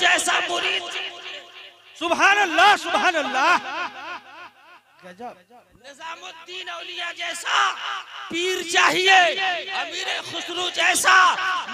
जैसा मुरीद। सुभान अल्लाह सुभान अल्लाह। निजामुद्दीन औलिया जैसा पीर चाहिए, अमीर खुसरू जैसा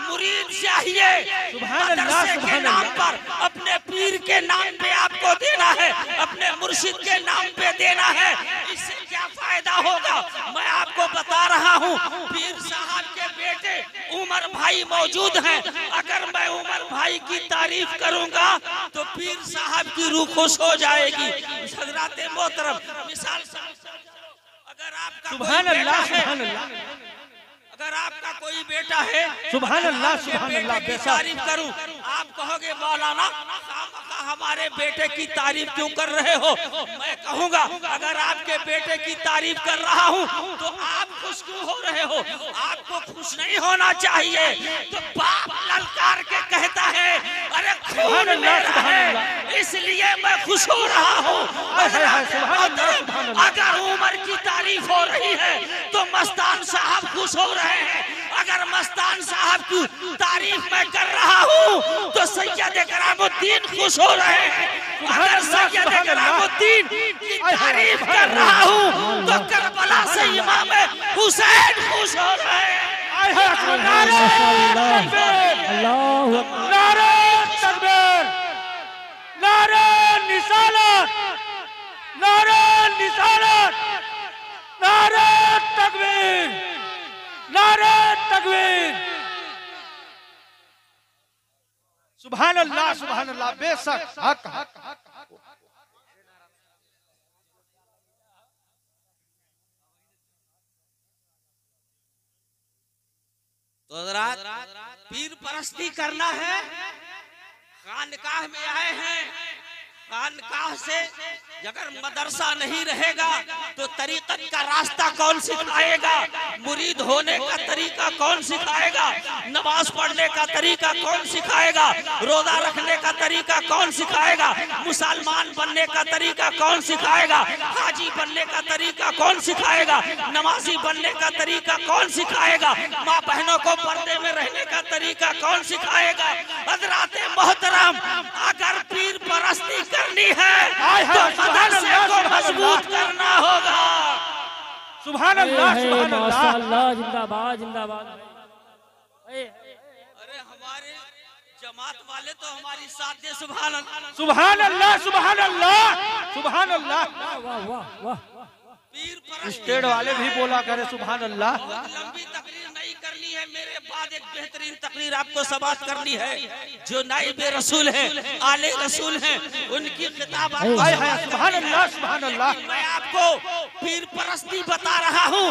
मुरीद चाहिए। मदरसे के नाम पर अपने पीर के नाम पे आपको देना है, अपने मुर्शिद के नाम पे देना है। इससे क्या फायदा होगा? मैं आपको बता रहा हूँ, पीर साहब के बेटे उमर भाई मौजूद हैं। अगर मैं उमर भाई की तारीफ करूंगा तो पीर साहब की रूह खुश हो जाएगी। हज़रात मोहतरम, मिसाल अगर आपका सुभान अल्लाह सुभान अल्लाह, अगर आपका कोई बेटा है, सुभान अल्लाह सुभान अल्लाह, की तारीफ करूं, आप कहोगे मौलाना हमारे बेटे की तारीफ क्यों कर रहे हो? मैं कहूंगा अगर आपके बेटे की तारीफ कर रहा हूं तो आप खुश क्यों हो रहे हो? आपको खुश नहीं होना चाहिए। तो बाप ललकार के कहता है अरे खून मेरा है इसलिए मैं खुश हो रहा हूँ। अगर उमर की तारीफ हो रही है तो मस्तान साहब खुश हो रहे हैं। अगर मस्तान साहब की तारीफ मैं कर रहा हूँ तो सैयद करामुद्दीन खुश हो रहे हैं। अगर सैयद करामुद्दीन की तारीफ कर रहा हूँ तो करबला से इमाम हुसैन खुश हो रहे हैं। नारे तकबीर, नारे निसालत, नारे निसालत, नारे तकबीर, नारे तकबीर। सुभान अल्लाह सुभान अल्लाह। बेशक हक हक। तो हज़रात, पीर परस्ती करना है, खानकाह में आए हैं। खानकाह से अगर मदरसा नहीं रहेगा तो तरीक़त का रास्ता कौन सिखाएगा? मुरीद होने का तरीका कौन सिखाएगा? नमाज पढ़ने का तरीका कौन सिखाएगा? रोजा रखने का तरीका कौन सिखाएगा? मुसलमान बनने का तरीका कौन सिखाएगा? हाजी बनने का तरीका कौन सिखाएगा? नमाजी बनने का तरीका कौन सिखाएगा? माँ बहनों को पर्दे में रहने का तरीका कौन सिखाएगा? हज़रात मोहतरम, अगर पीर परस्ती करनी है तो मदरसे को मजबूत करना होगा। सुभान अल्लाह सुभान अल्लाह। जिंदाबाद जिंदाबाद। अरे हमारे जमात वाले तो हमारी साथ दे। सुभान अल्लाह सुभान अल्लाह सुभान अल्लाह सुभान अल्लाह। वाह वाह वाह। पीर परस्ती स्टेट वाले भी बोला करे सुभान अल्लाह। लंबी तकरीर नहीं करनी है, मेरे बाद एक बेहतरीन तकरीर आपको समाप्त करनी है। जो नाइब रसूल है, आले रसूल हैं, उनकी खिताब सुभान अल्लाह सुभान अल्लाह। मैं आपको पीर परस्ती बता रहा हूँ।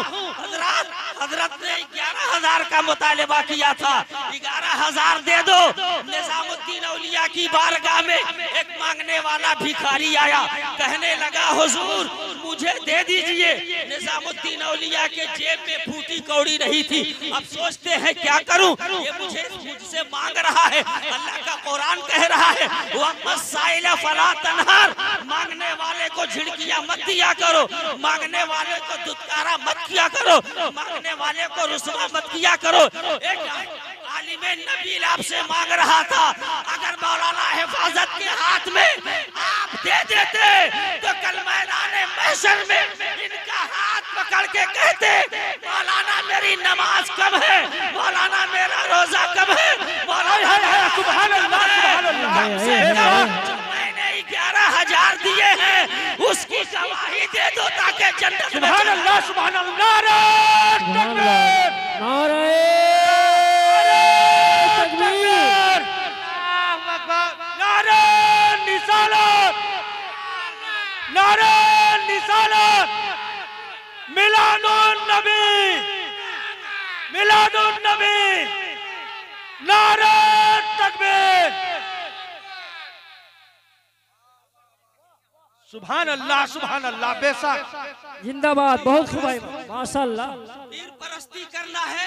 हजरत ने 11,000 का मुतालबा किया था, 11,000 दे दो। निजामुद्दीन औलिया की बारगाह में एक मांगने वाला भिखारी आया, कहने लगा हुजूर मुझे दे दीजिए। निजामुद्दीन औलिया के जेब में फूटी कौड़ी नहीं थी। अब सोचते हैं क्या करूं, ये मुझसे मांग रहा है। अल्लाह का कुरान कह रहा है वक़्त फला तनहर, मांगने वाले को झिड़कियां मत दिया करो, मांगने वाले को दुत्कारा मत किया करो, मांगने वाले को रुस्वा मत किया करो। एक आलिमे नबील आपसे मांग रहा था, अगर मौलाना हिफाजत के हाथ में आप दे देते तो कल मैदान महशर में इनका हाथ पकड़ के कहते मौलाना मेरी नमाज कब है, मौलाना मेरा रोजा कब है, मौलाना सुभान अल्लाह सुभान अल्लाह। जो मैंने 11,000 दिए हैं उसकी गवाही दे दो ताकि जन्नत। सुभान अल्लाह सुभान अल्लाह। नारे तकबीर, नारे निसालत, नारे निसालत, मिलादुन नबी, मिलादुन नबी, नारे तकबीर। सुभान अल्लाह सुभान अल्लाह। बेशक जिंदाबाद। बहुत खूब है माशाअल्लाह। पीर परस्ती करना है।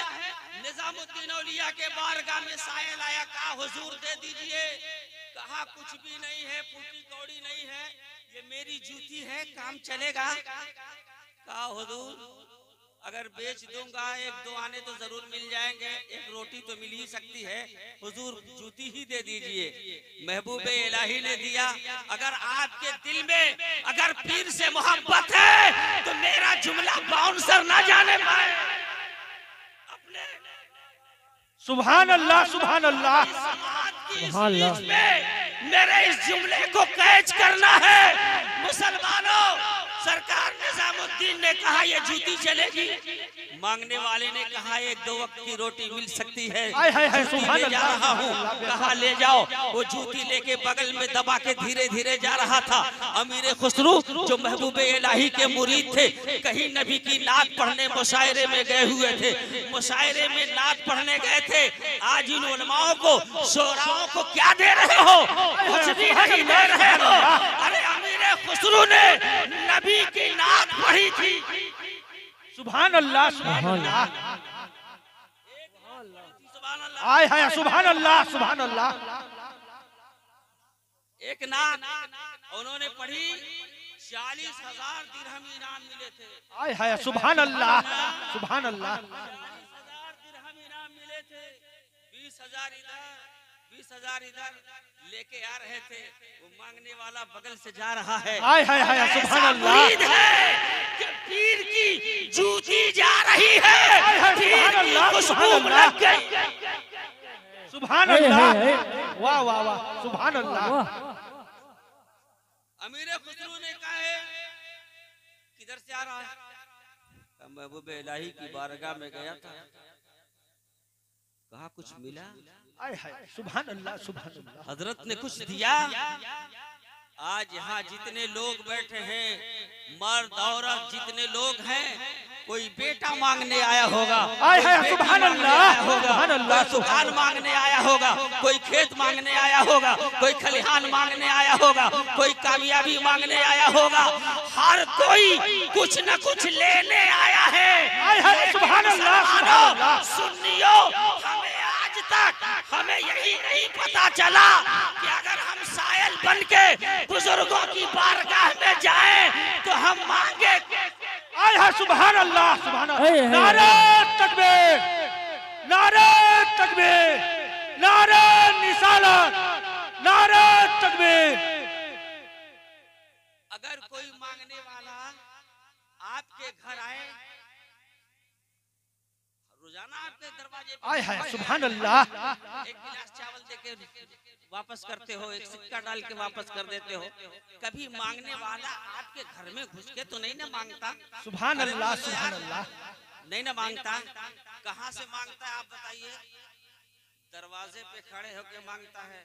निजामुद्दीन औलिया के बारगाह में सायल आया, कहा हुजूर दे दीजिए। कहा कुछ भी नहीं है, फूटी कौड़ी नहीं है, ये मेरी जूती है, काम चलेगा? कहा हुजूर अगर बेच दूंगा एक दो आने तो जरूर मिल जाएंगे, एक रोटी तो मिल ही सकती है, हुजूर जूती ही दे दीजिए। महबूब इलाही ने दिया। अगर आपके दिल में अगर पीर से मोहब्बत है तो मेरा जुमला बाउंसर ना जाने पाए। अपने सुभान अल्लाह, सुभान अल्लाह। सुभान अल्लाह। मेरे इस जुमले को कैच करना है। मुसलमानों, सरकार निजामुद्दीन ने कहा ये जूती चलेगी, मांगने वाले ने कहा एक दो वक्त की रोटी मिल सकती है, ले जा रहा हूँ। कहा ले जाओ। वो जूती लेके बगल में दबा के धीरे धीरे जा रहा था। अमीर खुसरू जो महबूब इलाही के मुरीद थे, कहीं नबी की नात पढ़ने मुशायरे में गए हुए थे, मुशायरे में नात पढ़ने गए थे। आज इन उलमाओं को शोराओं को क्या दे रहे हो? कुछ भी नहीं दे रहे हो। अरे अमीर खुसरू ने नबी की नात पढ़ी थी। सुभान अल्लाह, सुभान अल्लाह। आय हाय, सुभान अल्लाह, सुभान अल्लाह। एक नात उन्होंने पढ़ी, 40,000 दिरहम इनाम मिले थे। आय हाय, सुभान अल्लाह, सुभान अल्लाह। 40,000 दिरहम इनाम मिले थे। 20,000 इधर 20,000 इधर लेके आ रहे थे। वो मांगने वाला बगल से जा रहा है। आय हाय हाय, सुभान अल्लाह। कि पीर की जूती जा रही है, सुभान अल्लाह, सुभान अल्लाह, सुभान अल्लाह। वाह वाह वाह, सुभान अल्लाह। अमीर खुसरू ने कहा है किधर से आ रहा है? महबूब इलाही की बारगाह में गया था। कहा कुछ मिला? आय हाय, सुभान अल्लाह, सुभान अल्लाह। हजरत ने कुछ दिया? आज यहाँ जितने लोग बैठे हैं, मर्द औरत जितने लोग हैं, कोई बेटा मांगने आया होगा, आय हाय, सुभान अल्लाह, सुभान अल्लाह। दुकान मांगने आया होगा, कोई खेत मांगने आया होगा, कोई खलिहान मांगने आया होगा, कोई कामयाबी मांगने आया होगा। हर कोई कुछ न कुछ लेने आया है। आय हाय, सुभान अल्लाह, सुभान अल्लाह। सुन्नियों, हमें आज तक हमें यही नहीं पता चला कि अगर हम सायल बन के बुजुर्गों की बारगाह में जाएं तो हम मांगे। आय हाय, सुभान अल्लाह, सुभान अल्लाह। नारे तकबीर, नारे तकबीर, नारे निसालत, नारे तकबीर। अगर कोई मांगने वाला आपके घर आए, रोजाना आपके दरवाजे पे आय हाय, सुभान अल्लाह। एक गिलास चावल देके वापस करते हो, एक सिक्का डाल के वापस कर देते हो। कभी मांगने वाला आपके घर में घुस के तो नहीं ना मांगता? सुभान अल्लाह, सुभान अल्लाह। नहीं ना मांगता। कहाँ से मांगता है आप बताइए? दरवाजे पे खड़े होके मांगता है।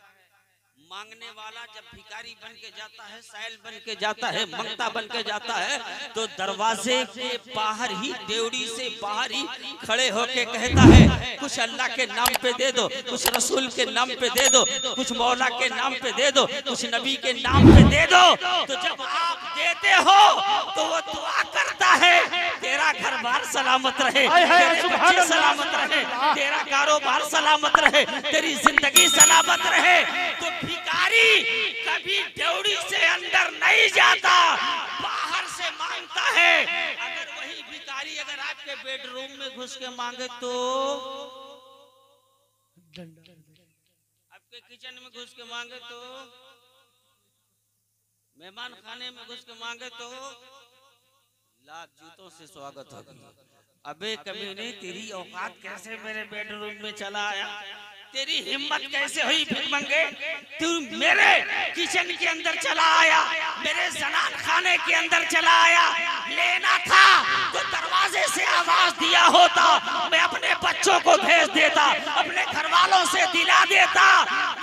मांगने वाला जब भिखारी बन के जाता है, साइल बन के जाता है, मंगता बन के जाता है, तो दरवाजे के बाहर ही, देवड़ी से बाहर ही खड़े होके कहता है कुछ अल्लाह के नाम पे दे दो, कुछ रसूल के नाम पे दे दो, कुछ मौला के नाम पे दे दो, कुछ नबी के नाम पे दे दो। तो जब आप देते हो तो वो दुआ करता है तेरा घर बार सलामत रहे, तेरे बच्चे सलामत रहे, तेरा कारोबार सलामत रहे, तेरी जिंदगी सलामत रहे। तो भिखारी कभी ड्योड़ी से अंदर नहीं जाता, बाहर से मांगता है। अगर वही भिखारी अगर आपके बेडरूम में घुस के मांगे तो, आपके किचन में घुस के मांगे तो, मेहमान खाने में घुस के मांगे तो लाख जूतों से स्वागत होगा। अबे कमीने, तेरी औकात कैसे मेरे बेडरूम में चला आया? तेरी हिम्मत कैसे हुई भिखमंगे? तू मेरे किचन के अंदर चला आया, मेरे जनान खाने के अंदर चला आया। लेना था तो दरवाजे से आवाज दिया होता, मैं अपने बच्चों को भेज देता, अपने घर वालों से दिला देता।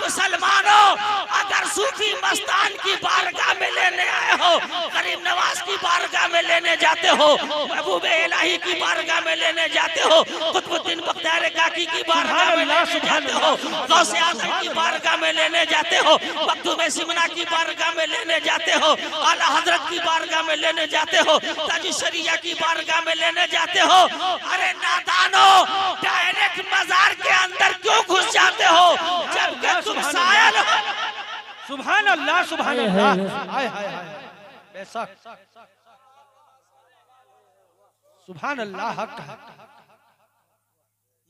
मुसलमानों, अगर सूफी मस्तान की बारगाह में लेने आए हो, गरीब नवाज की बारगाह में लेने जाते हो, महबूब इलाही की बारगाह में लेने जाते हो, कुतुबुद्दीन बख्तियार काकी की बारगाह में लेने जाते हो, गौसे आज़म की बारगाह में लेने जाते हो, मखदूम सिमना की बारगाह में लेने जाते हो, आला हजरत की बारगाह में लेने जाते हो, ताजी शरिया की बारगाह में लेने जाते हो। अरे नादानो, डायरेक्ट मजार के अंदर क्यों घुस जाते हो जबकि तुम सायल हो? सुभान अल्लाह, सुभान अल्लाह। हाय हाय हाय। बेशक सुभान अल्लाह हक है।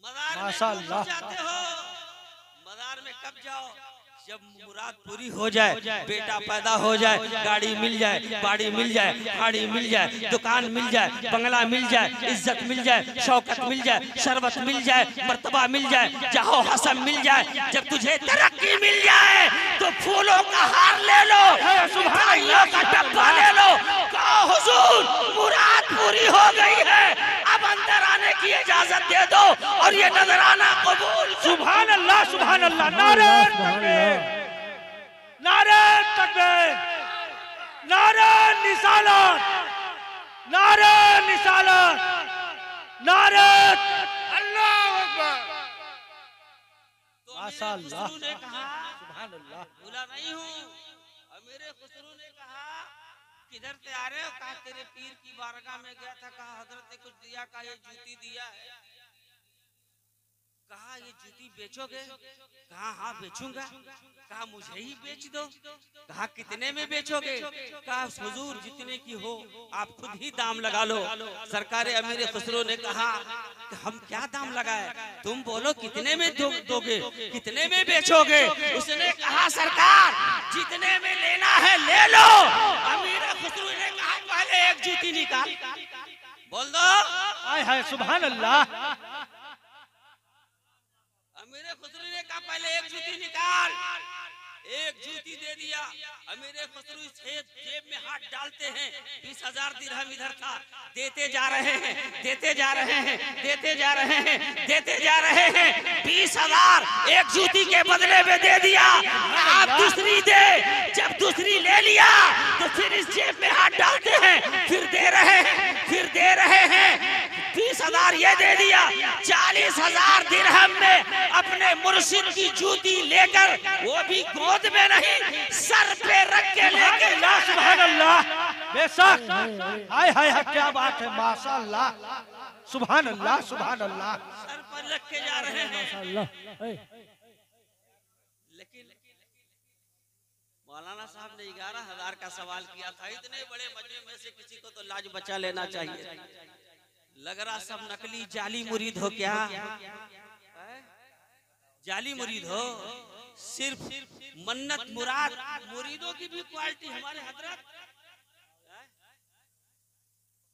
मदार में माशाअल्लाह। कब जाते हो? मदार में कब जाओ? जब मुराद पूरी हो जाए, बेटा पैदा हो जाए, गाड़ी मिल जाए, बाड़ी मिल जाए, गाड़ी मिल जाए, दुकान मिल जाए, बंगला मिल जाए, इज्जत मिल जाए, शौकत मिल जाए, शरबत मिल जाए, मर्तबा मिल जाए, जाहो हसन मिल जाए। जब तुझे तरक्की मिल जाए तो फूलों का हार ले लो, मिठाइयों का डब्बा ले लो, कहो हुजूर मुराद पूरी हो गई है, अब अंदर आने की इजाजत दे दो और ये नजराना कबूल। सुभान अल्लाह सुभान अल्लाह। नारे तकबीर, नारे तकबीर, नारे निसालत, नारे निसालत, नारे अल्लाह अकबर। माशाअल्लाह खुसरू ने कहा, सुभान अल्लाह। भूला नहीं हूँ। अमीरे खुसरू ने कहा किधर से आ रहे हो? कहा तेरे पीर की बारगाह में गया था, कहा हजरत ने कुछ दिया, कहा ये जूती दिया है, कहा ये जूती बेचोगे? कहा हाँ बेचूंगा। कहा मुझे ही बेच दो। कहा कितने में बेचोगे? कहा हुजूर जितने की हो आप खुद ही दाम लगा लो। सरकार अमीर खुसरो ने कहा कि हम क्या दाम लगाए, तुम बोलो कितने में दोगे, कितने में बेचोगे? उसने कहा सरकार जितने में लेना है ले लो। अमीर खुसरो ने कहा पहले एक जूती निकाल, बोल दो। आय हाय सुभान अल्लाह। अमीर खुसरू ने कहा पहले एक जूती निकाल। एक जूती दे दिया। अमीर खुसरू जेब में हाथ डालते हैं, 20,000 दिरहम इधर था, देते जा रहे हैं, देते जा रहे हैं, देते जा रहे हैं, देते जा रहे हैं। 20,000 एक जूती के बदले में दे दिया। आप दूसरी दे। जब दूसरी ले लिया तो फिर इस जेब में हाथ डालते हैं, फिर दे रहे हैं, फिर दे रहे हैं। 20,000 ये दे दिया। 40,000 दिरहम में अपने मुर्शिद की जूती लेकर, वो भी गोद में नहीं सर पे रख के लेके। सुभान अल्लाह बेशक। हाय हाय हाय क्या बात है माशाअल्लाह सुभान अल्लाह सुभान अल्लाह। सर पर रख के जा रहे हैं। माशाअल्लाह। लेकिन मौलाना साहब ने 11,000 का सवाल किया था। इतने बड़े मजमे में से किसी को तो लाज बचा लेना चाहिए। लग रहा सब नकली जाली मुरीद हो क्या? जाली मुरीद हो? सिर्फ मन्नत मुराद मुरीदों की भी क्वालिटी हमारे हजरत।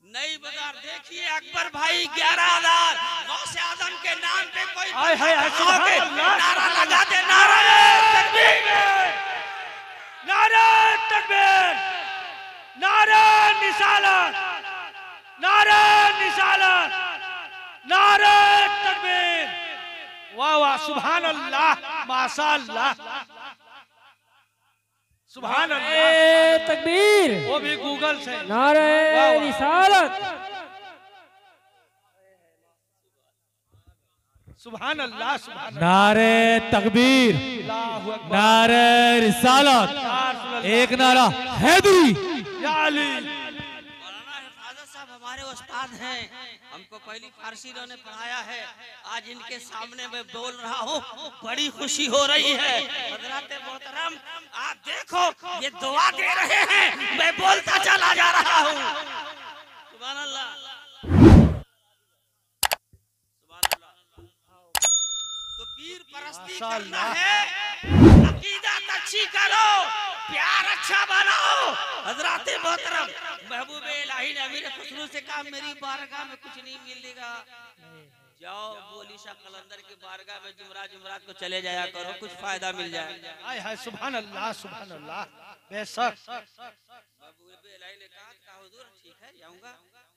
नई बाजार देखिए अकबर भाई 11,000 गौसे आजम के नाम पे कोई नारा लगा दे। नारा तकबीर, नारे तकबीर, नारे निसालत, नारे निसालत, नारे तकबीर। वाह वाह सुभान अल्लाह माशाअल्लाह सुभान अल्लाह। तकबीर, वो भी गूगल से। नारे रिसालत, सुभान अल्लाह सुभान अल्लाह। नारे तकबीर, अल्लाहु अकबर। नारे रिसालत, एक नारा हैदरी। या अली। मौलाना हिफाजत साहब हमारे उस्ताद हैं, हमको पहली फारसी इन्होंने पढ़ाया है। आज इनके सामने मैं बोल रहा हूँ, बड़ी खुशी हो रही है। हजरत मोहतरम आप देखो ये दुआ दे रहे हैं, मैं बोलता चला जा रहा हूँ। सुभान अल्लाह, सुभान अल्लाह। तो पीर परस्ती करना है, अकीदत अच्छी करो, प्यार अच्छा बनाओ। हजरत मोहतरम महबूब इलाही ने अमीर खुसरू से कहा मेरी बारगाह में कुछ नहीं मिलेगा, जाओ बोली शाह कलंदर की बारगाह में जुमरात को चले जाया करो, कुछ फायदा मिल जाए। हाय हाय सुभान अल्लाह सुभान अल्लाह बेशक। महबूब इलाही ने कहा हुजूर ठीक है जाऊंगा।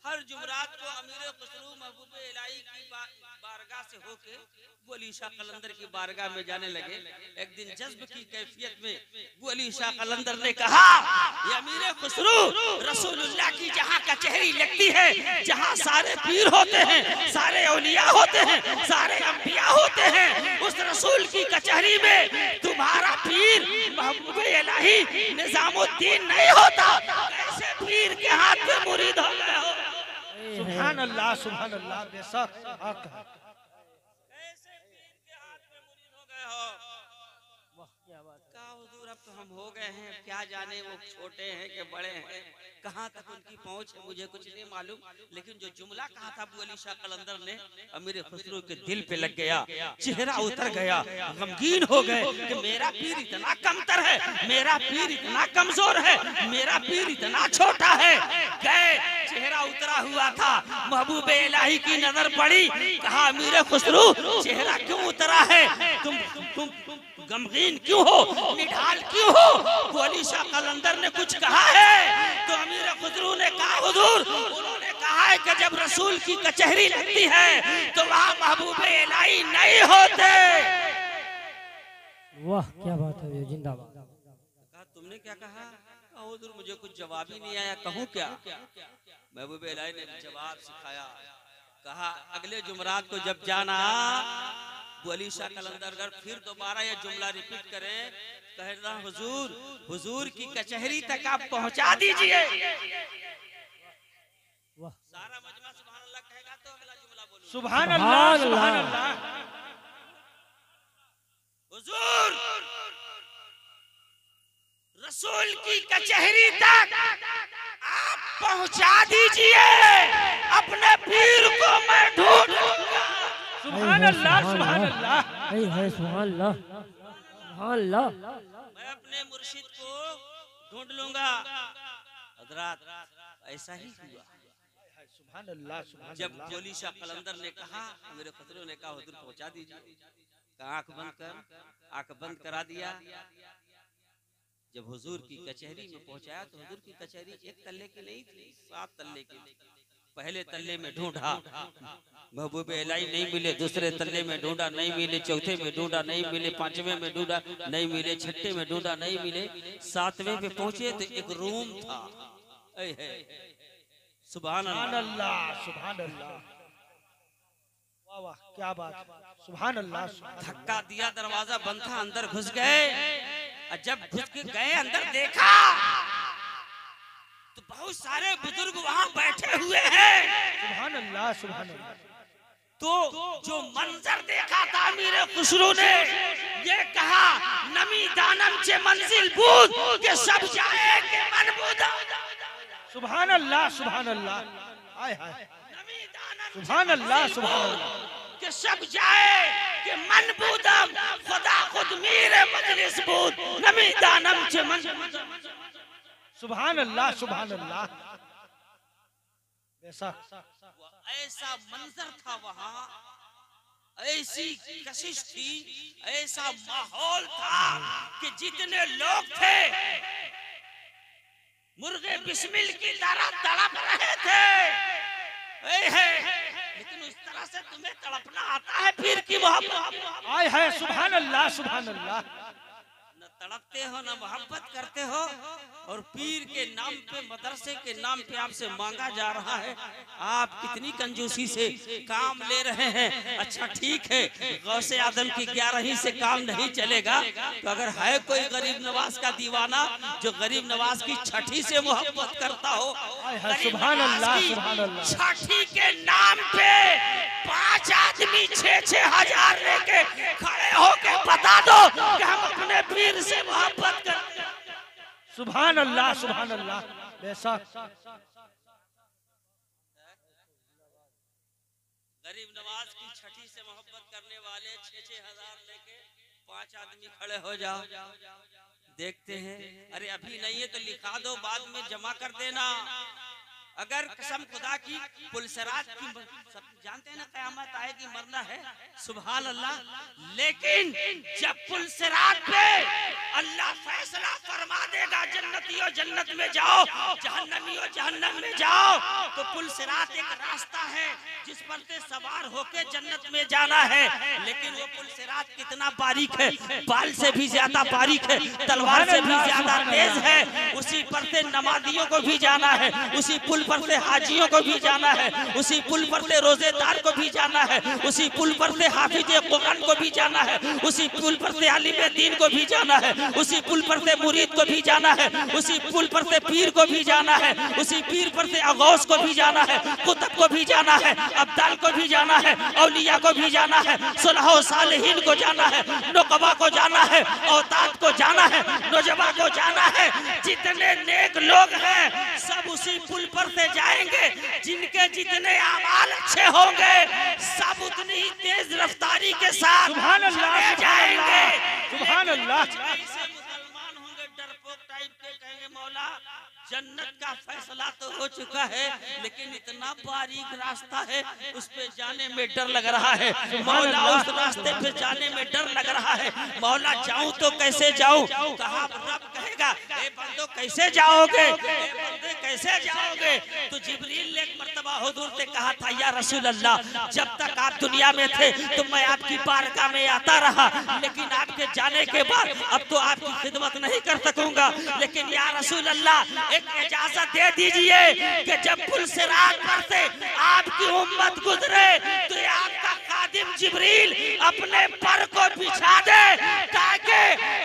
हर जुमरात को अमीर खुसरू महबूब इलाही की बारगाह से होके वली शाह कलंदर की बारगाह में जाने लगे। एक दिन जज्ब की कैफियत में वली शाह कलंदर ने कहा ये अमीर खुसरू रसूलुल्लाह की जहाँ कचहरी लगती है, जहाँ सारे पीर होते हैं, सारे औलिया होते हैं, सारे अंबिया होते हैं, उस रसूल की कचहरी में तुम्हारा पीर महबूब इलाही निजामुद्दीन नहीं होता, कैसे पीर के हाथ में मुरीद हो गए हो? सुभान अल्लाह बेशक हक है। कैसे पीर के हाथ में मुरीद हो गए हो? क्या हुजूर अब तो हम हो गए हैं, क्या जाने वो छोटे हैं कि बड़े हैं, कहाँ तक उनकी पहुंच है मुझे कुछ नहीं मालूम, लेकिन जो जुमला कहा था अबू अली शाह कलंदर ने अमीर खुसरो के दिल पे लग गया, चेहरा उतर गया, गमगीन हो गए कि मेरा पीर इतना कमतर है, मेरा पीर इतना कमजोर है, मेरा पीर इतना छोटा है। गए, चेहरा उतरा हुआ था, महबूब इलाही की नजर पड़ी, कहा अमीर खुसरो चेहरा क्यों उतरा है, तुम गमगीन क्यों हो, निढाल क्यों हो? अबू अली शाह कलंदर ने कुछ कहा है? तो अमीर खुसरो ने कहा हुजूर, उन्होंने कहा है कि जब रसूल की कचहरी लगती है तो वहाँ महबूब इलाही नहीं होते। वाह क्या बात है, जिंदाबाद। कहा तुमने क्या कहा? हुजूर मुझे कुछ जवाब ही नहीं आया, कहूँ क्या? महबूब इलाही ने जवाब सिखाया, कहा अगले जुमरात को जब जाना अबू अली शाह कलंदर फिर दोबारा ये जुमला रिपीट करें, कह रहा हुजूर, हुजूर की कचहरी तक आप पहुंचा दीजिए। सारा मजमा सुभान अल्लाह कहेगा तो अगला जुमला बोलूं। सुभान अल्लाह, सुभान अल्लाह। हुजूर रसूल की कचहरी तक आप पहुंचा दीजिए, अपने पीर को मैं ढूंढूंगा। सुभान अल्लाह, सुभान अल्लाह। है सुभान अल्लाह, सुभान अल्लाह। मैं अपने मुर्शिद को ढूंढ लूंगा। हजरात ऐसा ही हुआ। सुभान अल्लाह, सुभान जब अल्लाह। अबू अली शाह कलंदर ने कहा, मेरे खुसरो ने कहा हुजूर पहुंचा दीजिए, आंख बंद कर, आंख बंद करा दिया। जब हुजूर की कचहरी में पहुंचाया तो हुजूर की कचहरी एक तल्ले की नहीं थी, 7 तल्ले की। पहले तल्ले में ढूंढा, महबूब इलाही नहीं मिले, दूसरे तल्ले में ढूंढा नहीं मिले, चौथे में ढूंढा नहीं मिले, 5वें में ढूंढा नहीं मिले, 6ठे में ढूंढा नहीं मिले, 7वें पे पहुंचे तो एक रूम था। सुभान अल्लाह, सुभान अल्लाह। वाह वाह क्या बात, सुभान अल्लाह। धक्का दिया, दरवाजा बंद था, अंदर घुस गए। जब घुस के गए अंदर देखा तो बहुत सारे बुजुर्ग वहां बैठे हुए हैं। सुभान अल्लाह, सुभान अल्लाह। तो जो मंजर देखा था अमीर खुसरो ने ये कहा, नमी दानम चे मंजिल बूद के सब जाए के मन बूदा। सुभान अल्लाह, सुभान अल्लाह। हाय हाय, सुभान अल्लाह, सुभान अल्लाह। के सब जाए के मन बूदम, खुदा खुद मेरे मजलिस बूद, नमी दानम चे मंजिल। सुभान अल्लाह, सुभान अल्लाह। ऐसा मंजर था वहाँ, ऐसी कशिश थी, ऐसा माहौल था कि जितने लोग थे मुर्गे बिस्मिल की तरह तड़प रहे थे। लेकिन उस तरह से तुम्हें तड़पना आता है पीर की मोहब्बत? आय है, सुभान अल्लाह, सुभान अल्लाह। न तड़पते हो न मोहब्बत करते हो, और पीर के नाम पे, मदरसे के नाम पे आपसे मांगा जा रहा है, आप कितनी कंजूसी से काम ले रहे हैं। अच्छा ठीक है, गौसे आदम की 11वीं से काम नहीं चलेगा, तो अगर है कोई गरीब नवाज का दीवाना जो गरीब नवाज की 6ठी से मोहब्बत करता हो, सुभान अल्लाह, सुभान अल्लाह। 6ठी के नाम पे 5 आदमी 6-6 हजार लेके खड़े होके बता दो कि हम अपने पीर से मोहब्बत करते हैं। सुभान अल्लाह, सुभान अल्लाह। बेशक गरीब नवाज की 6ठी से मोहब्बत करने वाले 6-6 हजार लेके 5 आदमी खड़े हो जाओ, देखते हैं। अरे अभी नहीं है तो लिखा दो, बाद में जमा कर देना। अगर कसम खुदा की पुलसरात की, सब जानते हैं ना कयामत आएगी, मरना है, सुभान अल्लाह। लेकिन जब पुलसरात पे अल्लाह फैसला फरमा देगा, जन्नतियों जन्नत में जाओ, जहन्नमियों जहन्नम में जाओ, तो पुलसरात एक रास्ता है जिस पर से सवार होके जन्नत में जाना है। लेकिन वो पुलसरात कितना बारीक है, बाल से भी ज्यादा बारीक है, तलवार से भी ज्यादा तेज है। उसी पर से नमाजियों को भी जाना है, उसी पुल पर से हाजियों को भी जाना है, उसी पुल पर से रोजेदार को भी जाना है, उसी पुल पर से हाफिज़े कुरान को भी जाना है, उसी पुल पर से आलिम दीन को भी जाना है, उसी पुल पर से मुरीद को भी जाना है, उसी पुल पर से पीर को भी जाना है, उसी पीर पर से अगौस को भी जाना है, कुतुब को भी जाना है, अब्दाल को भी जाना है, औलिया को भी जाना है, सुलहो सालिहीन को जाना है, नुकबा को जाना है, औताद को जाना है, नौजवा को जाना है। जितने नेक लोग हैं सब उसी पुल पर से जाएंगे। जिनके जितने अमाल अच्छे होंगे सब उतनी ही तेज रफ्तारी के साथ सुभान अल्लाह, चले जाएंगे। सुभान अल्लाह। ऐसे मुसलमान होंगे डरपोक टाइप के, कहेंगे मौला जन्नत का फैसला तो हो चुका है लेकिन इतना बारीक रास्ता है उस पे जाने में डर लग रहा है। मौला उस रास्ते पे जाने में डर लग रहा है। मौला जाऊं तो कैसे जाऊं? कहा रब कहेगा ए बंदो कैसे जाओगे, ए बंदे कैसे जाओगे? तो जिब्रील ने एक मर्तबा हुजूर से कहा था या रसूल अल्लाह, जब तक आप दुनिया में थे तो मैं आपकी बारगाह में आता रहा, लेकिन आपके जाने के बाद अब तो आपकी खिदमत नहीं कर सकूंगा। लेकिन या रसूल अल्लाह एक इजाजत दे दीजिए कि जब पुल सिरात पर से आपकी उम्मत गुजरे तो ये आपका खादिम जिब्रील अपने पर को बिछा दे ताकि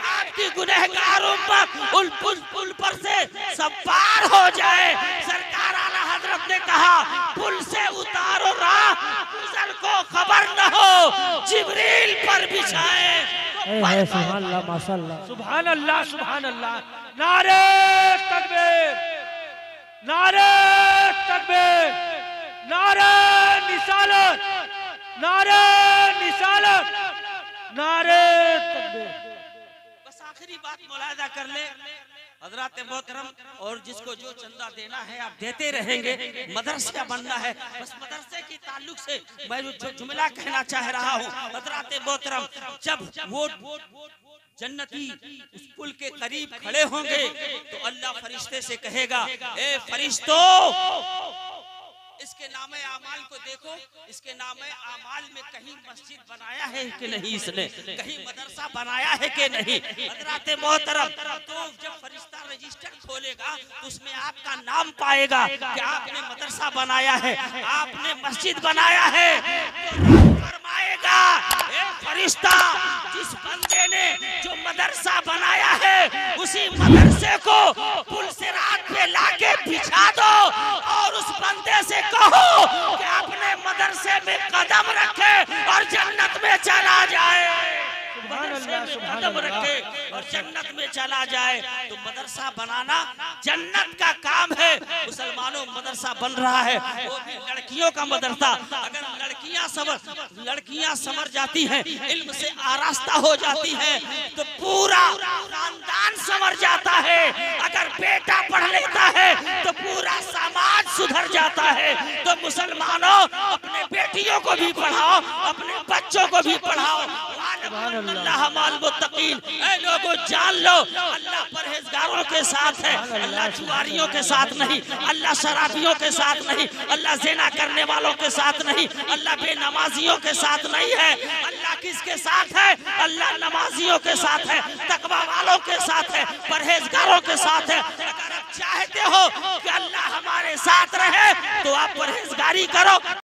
आपकी गुनहगार उम्मत उन पुल पर से सब पार हो जाए। सरकार आला हजरत ने कहा पुल से उतारो राह, गुजर को खबर न हो, जिब्रील पर बिछाए। सुभान अल्लाह, माशाअल्लाह। सुभान अल्लाह, सुभान अल्लाह। नारे तकबीर, नारे तकबीर, नारे निसालत, नारे निसालत, नारे तकबीर। बस आखिरी बात मुलाहिजा कर ले हजरत मोहतरम, और जिसको जो चंदा देना है आप देते रहेंगे। मदरसा बनना है, बस मदरसे की ताल्लुक से मैं जो जुमला कहना चाह रहा हूँ हजरत मोहतरम, जब वो जन्नती उस पुल के करीब खड़े होंगे तो अल्लाह फरिश्ते से कहेगा ए फरिश्तों इसके नामे आमाल को देखो, इसके नामे आमाल में कहीं मस्जिद बनाया है कि नहीं, इसने कहीं मदरसा बनाया है कि नहीं। हजरत मोहतरम, तो जब फरिश्ता रजिस्टर खोलेगा तो उसमें आपका नाम पाएगा कि आपने मदरसा बनाया है, आपने मस्जिद बनाया है। फरमाएगा ए फरिश्ता, जिस बंदे ने जो मदरसा बनाया है उसी मदरसे को पुल सिरात पे लाके बिछा दो और उस बंदे से कहो कि अपने मदरसे में कदम रखे और जन्नत में चला जाए। मदरसे में कदम रखे और जन्नत में चला जाए। तो मदरसा बनाना जन्नत का काम है। मुसलमानों मदरसा बन रहा है, वो भी लड़कियों का मदरसा। अगर लड़कियां समर जाती हैं, इल्म से आरास्ता हो जाती हैं तो पूरा खानदान समर जाता है। अगर बेटा पढ़ लेता है तो पूरा समाज सुधर जाता है। तो मुसलमानों अपने बेटियों को भी पढ़ाओ, अपने बच्चों को भी पढ़ाओ। अल्लाह माल मुत्तकीन, ऐ लोगों जान लो अल्लाह परहेजगारों के साथ है, अल्लाह जुआरियों के साथ नहीं, अल्लाह शराबियों के साथ नहीं, अल्लाह ज़िना करने वालों के साथ नहीं, अल्लाह बेनमाजियों के साथ नहीं है। अल्लाह किसके साथ है? अल्लाह नमाजियों के साथ है, तकवा वालों के साथ है, परहेजगारों के साथ है। अगर आप चाहते हो कि अल्लाह हमारे साथ रहे तो आप परहेजगारी करो।